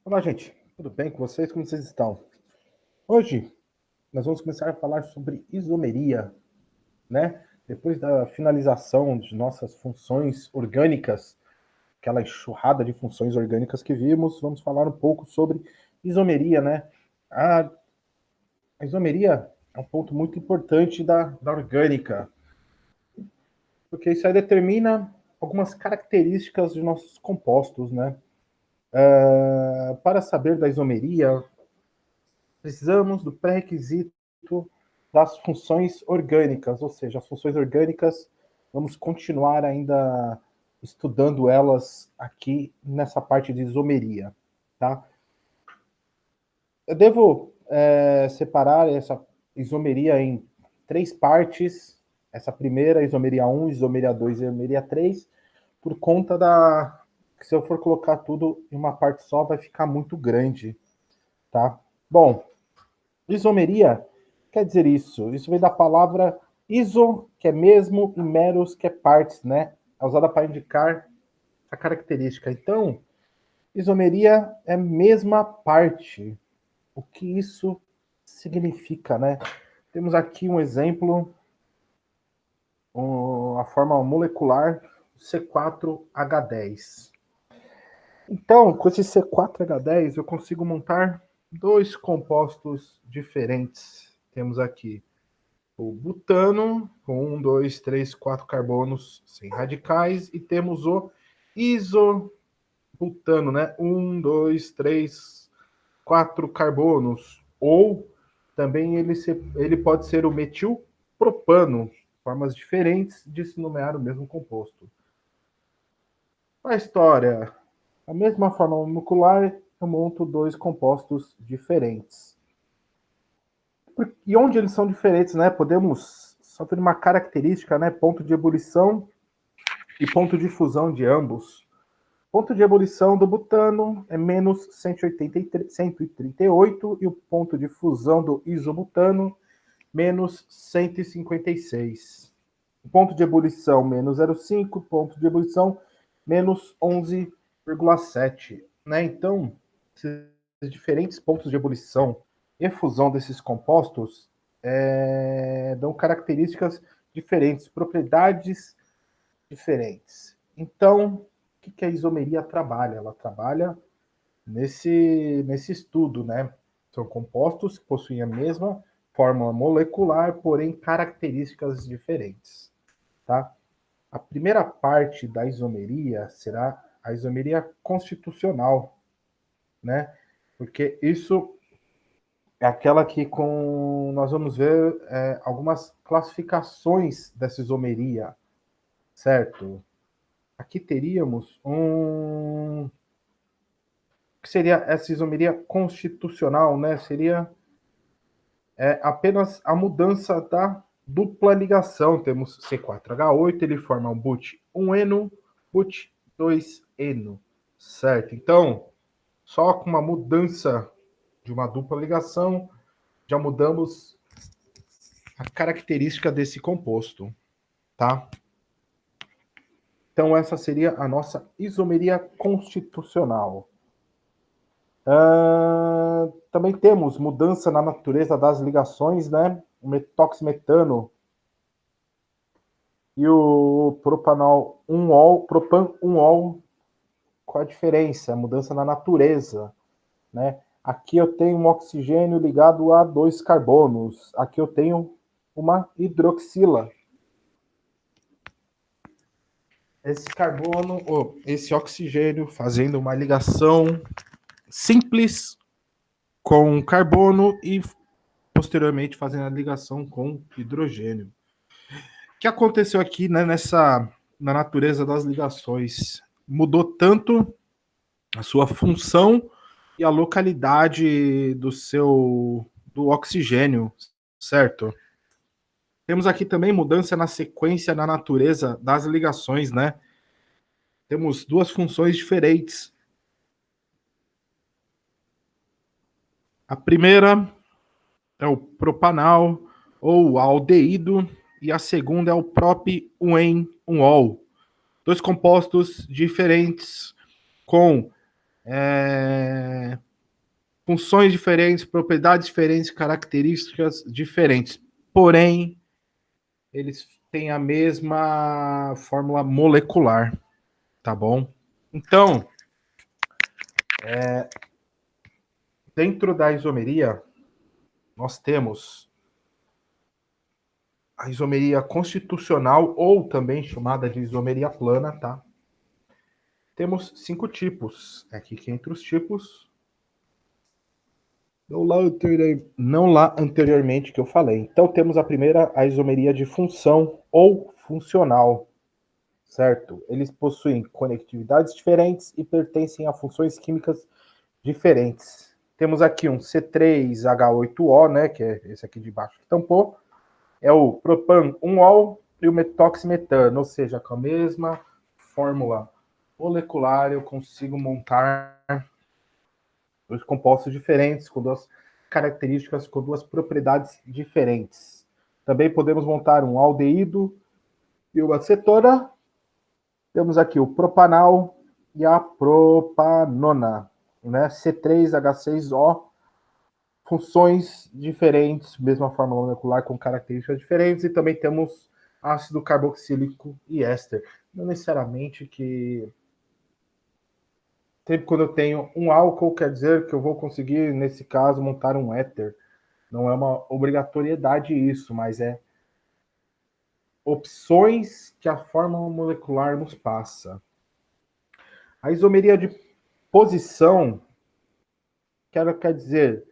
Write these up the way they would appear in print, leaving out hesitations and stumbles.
Olá, gente. Tudo bem com vocês? Como vocês estão? Hoje nós vamos começar a falar sobre isomeria, né? Depois da finalização de nossas funções orgânicas, aquela enxurrada de funções orgânicas que vimos, vamos falar um pouco sobre isomeria, né? A, a isomeria é um ponto muito importante da orgânica, porque isso aí determina algumas características de nossos compostos, né? Para saber da isomeria, precisamos do pré-requisito das funções orgânicas, ou seja, as funções orgânicas, vamos continuar ainda estudando elas aqui nessa parte de isomeria, tá? Eu devo separar essa isomeria em três partes, essa primeira, isomeria 1, isomeria 2 e isomeria 3, por conta da... que se eu for colocar tudo em uma parte só, vai ficar muito grande, tá? Bom, isomeria quer dizer isso. Isso vem da palavra iso, que é mesmo, e meros, que é partes, né? É usada para indicar a característica. Então, isomeria é mesma parte. O que isso significa, né? Temos aqui um exemplo, a forma molecular C4H10. Então, com esse C4H10, eu consigo montar dois compostos diferentes. Temos aqui o butano, com 1, 2, 3, 4 carbonos sem radicais, e temos o isobutano, né? 1, 2, 3, 4 carbonos. Ou também ele pode ser o metilpropano, formas diferentes de se nomear o mesmo composto. A história, a mesma forma molecular, eu monto dois compostos diferentes. E onde eles são diferentes, né? Podemos só ter uma característica, né? Ponto de ebulição e ponto de fusão de ambos. Ponto de ebulição do butano é menos 138 e o ponto de fusão do isobutano menos 156. O ponto de ebulição menos 0,5, ponto de ebulição menos 11,7. Né? Então, esses diferentes pontos de ebulição e fusão desses compostos dão características diferentes, propriedades diferentes. Então, o que a isomeria trabalha? Ela trabalha nesse estudo, né? São compostos que possuem a mesma fórmula molecular, porém características diferentes, tá? A primeira parte da isomeria será a isomeria constitucional, né? Porque isso é aquela que nós vamos ver algumas classificações dessa isomeria, certo? Aqui teríamos que seria essa isomeria constitucional, né? Seria apenas a mudança da dupla ligação. Temos C4H8, ele forma um but1-eno, but2-eno, certo? Então, só com uma mudança de uma dupla ligação, já mudamos a característica desse composto, tá? Então, essa seria a nossa isomeria constitucional. Também temos mudança na natureza das ligações, né? O metoximetano e o propanol 1-ol, propan 1-ol, qual a diferença? A mudança na natureza, né? Aqui eu tenho um oxigênio ligado a dois carbonos. Aqui eu tenho uma hidroxila. Esse carbono, esse oxigênio fazendo uma ligação simples com carbono e posteriormente fazendo a ligação com hidrogênio. O que aconteceu aqui, né, na natureza das ligações? Mudou tanto a sua função e a localidade do oxigênio, certo? Temos aqui também mudança na sequência na natureza das ligações, né? Temos duas funções diferentes. A primeira é o propanal ou aldeído e a segunda é o prop-1-en-1-ol. Dois compostos diferentes com funções diferentes, propriedades diferentes, características diferentes. Porém, eles têm a mesma fórmula molecular, tá bom? Então, dentro da isomeria, nós temos a isomeria constitucional, ou também chamada de isomeria plana, tá? Temos 5 tipos. Aqui que entre os tipos, não lá anteriormente que eu falei. Então temos a primeira, a isomeria de função ou funcional, certo? Eles possuem conectividades diferentes e pertencem a funções químicas diferentes. Temos aqui um C3H8O, né, que é esse aqui de baixo que tampou, é o propan-1-ol e o metoximetano, ou seja, com a mesma fórmula molecular eu consigo montar dois compostos diferentes, com duas características, com duas propriedades diferentes. Também podemos montar um aldeído e uma cetona. Temos aqui o propanal e a propanona, né? C3H6O, funções diferentes, mesma fórmula molecular com características diferentes, e também temos ácido carboxílico e éster. Não necessariamente que sempre quando eu tenho um álcool quer dizer que eu vou conseguir, nesse caso, montar um éter. Não é uma obrigatoriedade isso, mas é opções que a fórmula molecular nos passa. A isomeria de posição quer dizer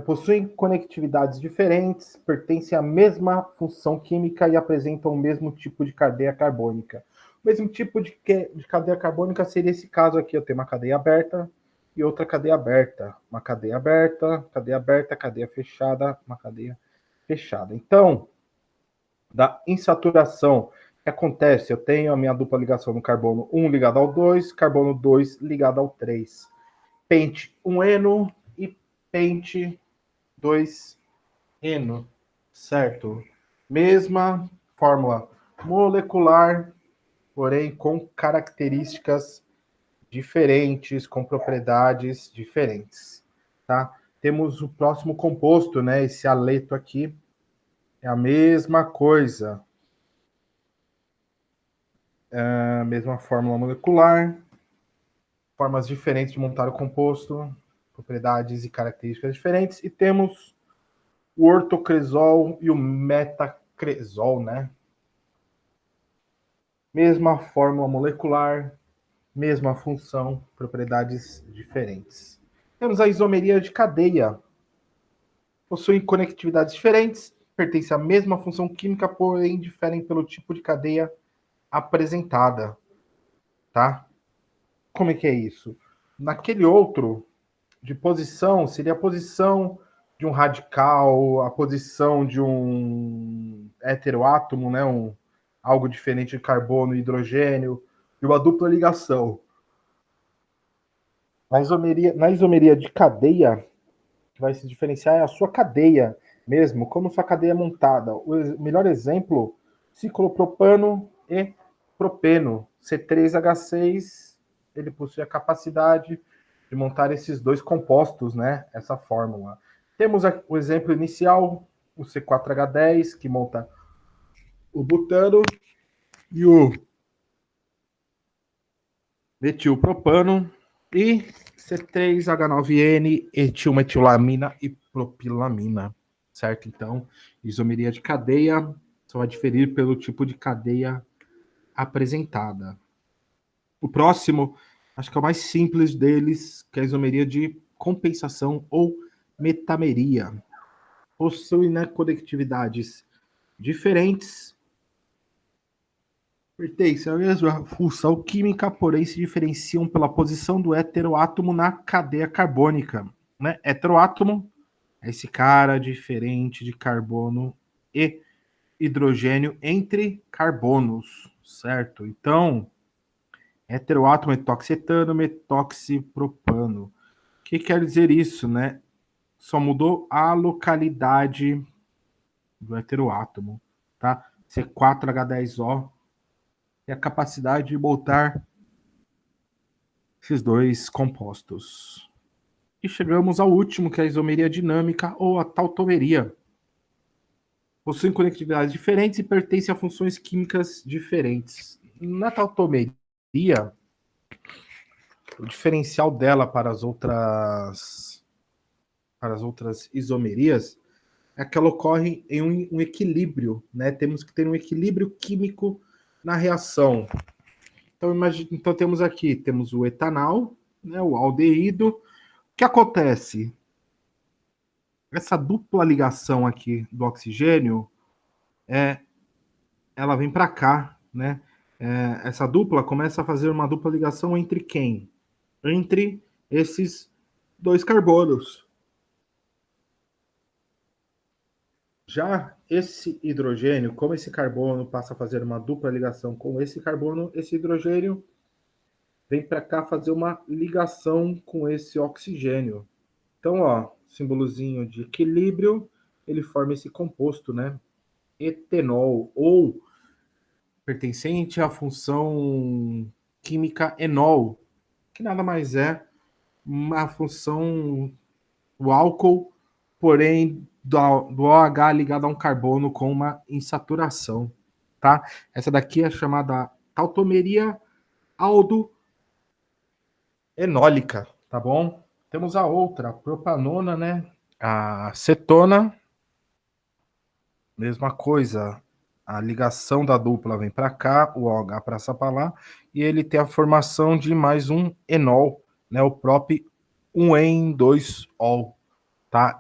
possuem conectividades diferentes, pertencem à mesma função química e apresentam o mesmo tipo de cadeia carbônica. O mesmo tipo de cadeia carbônica seria esse caso aqui. Eu tenho uma cadeia aberta e outra cadeia aberta. Uma cadeia aberta, cadeia fechada, uma cadeia fechada. Então, da insaturação, que acontece? Eu tenho a minha dupla ligação no carbono 1 ligado ao 2, carbono 2 ligado ao 3. Pente 1-eno e pente 2-eno, certo? Mesma fórmula molecular, porém com características diferentes, com propriedades diferentes, tá? Temos o próximo composto, né? Esse aleto aqui é a mesma coisa. É a mesma fórmula molecular, formas diferentes de montar o composto, propriedades e características diferentes, e temos o ortocresol e o metacresol, né? Mesma fórmula molecular, mesma função, propriedades diferentes. Temos a isomeria de cadeia. Possuem conectividades diferentes, pertencem à mesma função química, porém diferem pelo tipo de cadeia apresentada, tá? Como é que é isso? Naquele outro de posição, seria a posição de um radical, a posição de um heteroátomo, né? Algo diferente de carbono e hidrogênio, e uma dupla ligação. Na isomeria de cadeia, que vai se diferenciar é a sua cadeia mesmo, como sua cadeia é montada. O melhor exemplo, ciclopropano e propeno. C3H6, ele possui a capacidade de montar esses dois compostos, né? Essa fórmula. Temos o exemplo inicial, o C4H10, que monta o butano, e o metilpropano, e C3H9N, etilmetilamina e propilamina, certo? Então, isomeria de cadeia só vai diferir pelo tipo de cadeia apresentada. O próximo, acho que é o mais simples deles, que é a isomeria de compensação ou metameria. Possui, né, conectividades diferentes, pertencem à mesma função química, porém se diferenciam pela posição do heteroátomo na cadeia carbônica. Né? Heteroátomo é esse cara diferente de carbono e hidrogênio entre carbonos, certo? Então, heteroátomo metoxetano, metoxipropano. O que quer dizer isso, né? Só mudou a localidade do heteroátomo, tá? C4H10O e a capacidade de montar esses dois compostos. E chegamos ao último, que é a isomeria dinâmica ou a tautomeria. Possuem conectividades diferentes e pertencem a funções químicas diferentes. Na tautomeria, o diferencial dela para as outras isomerias é que ela ocorre em um equilíbrio, né? Temos que ter um equilíbrio químico na reação. Então temos aqui, temos o etanal, né, o aldeído. O que acontece? Essa dupla ligação aqui do oxigênio, ela vem para cá, né? Essa dupla começa a fazer uma dupla ligação entre quem? Entre esses dois carbonos. Já esse hidrogênio, como esse carbono passa a fazer uma dupla ligação com esse carbono, esse hidrogênio vem para cá fazer uma ligação com esse oxigênio. Então, ó, símbolozinho de equilíbrio, ele forma esse composto, né? Etenol, ou pertencente à função química enol, que nada mais é uma função do álcool, porém do OH ligado a um carbono com uma insaturação, tá? Essa daqui é chamada tautomeria aldoenólica, tá bom? Temos a outra, a propanona, né? A cetona, mesma coisa. A ligação da dupla vem para cá, o OH passa para lá, e ele tem a formação de mais um enol, né? O próprio 1En2ol, tá?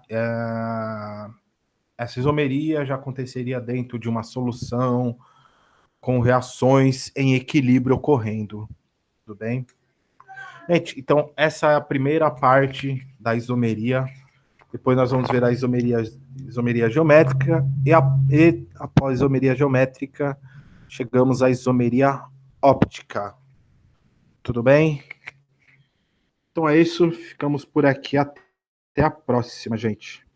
Essa isomeria já aconteceria dentro de uma solução com reações em equilíbrio ocorrendo, tudo bem? Gente, então essa é a primeira parte da isomeria. Depois nós vamos ver a isomeria geométrica e após a isomeria geométrica chegamos à isomeria óptica. Tudo bem? Então é isso, ficamos por aqui, até a próxima, gente.